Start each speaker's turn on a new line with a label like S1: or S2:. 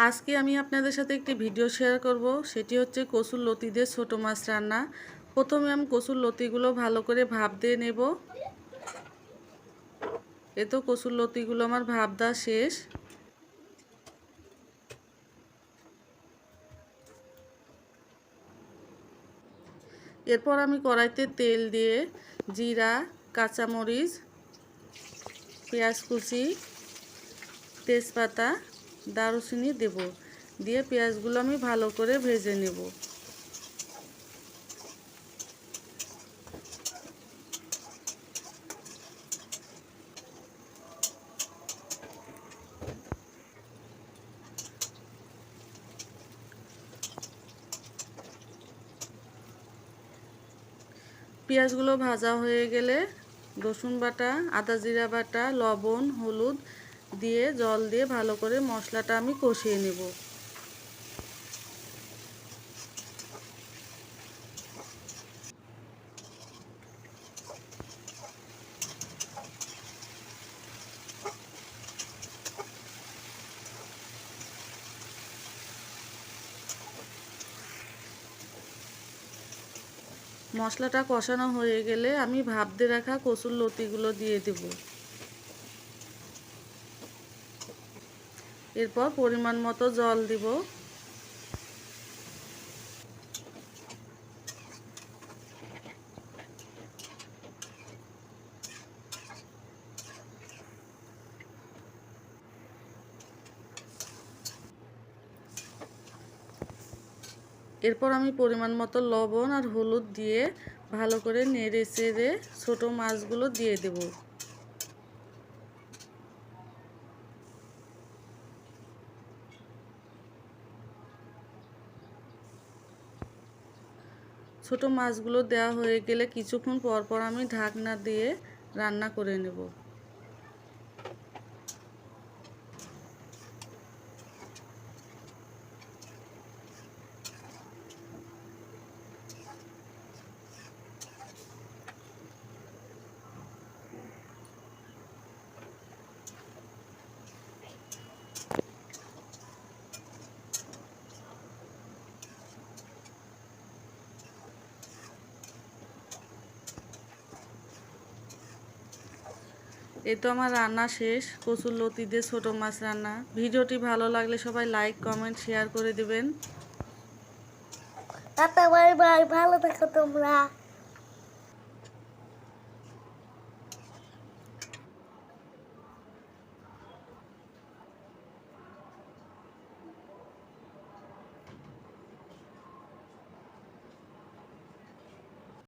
S1: আজকে আমি আপনাদের সাথে একটি ভিডিও শেয়ার করব, সেটি হচ্ছে কচুর লতি দিয়ে ছোটো মাছ রান্না। প্রথমে আমি কচুর লতিগুলো ভালো করে ভাপ দিয়ে নেব। এ তো কচুর লতিগুলো আমার ভাপ দেওয়া শেষ। এরপর আমি কড়াইতে তেল দিয়ে জিরা, কাঁচামরিচ, পেঁয়াজ কুচি, তেজপাতা, দারুচিনি দেব। দিয়ে পেঁয়াজগুলো আমি ভালো করে ভেজে নেব। পেঁয়াজগুলো ভাজা হয়ে গেলে রসুন বাটা, আদা জিরা বাটা, লবণ, হলুদ দিয়ে জল দিয়ে ভালো করে মশলাটা আমি কষিয়ে নেব। মশলাটা কষানো হয়ে গেলে আমি ভাপ দিয়ে রাখা কচুর লতিগুলো দিয়ে দেব। এরপর পরিমাণ মতো জল দিব। এরপর আমি পরিমাণ মতো লবণ আর হলুদ দিয়ে ভালো করে নেড়ে চেড়ে ছোটো মাছগুলো দিয়ে দেব। ছোটো মাছগুলো দেওয়া হয়ে গেলে কিছুক্ষণ পর পর আমি ঢাকনা দিয়ে রান্না করে নেব। এই তো আমার রান্না শেষ, কচুর লতি দিয়ে ছোটো মাছ রান্না। ভিডিওটি ভালো লাগলে সবাই লাইক, কমেন্ট, শেয়ার করে দিবেন।
S2: টাটা, বাই বাই, ভালো থাকো তোমরা।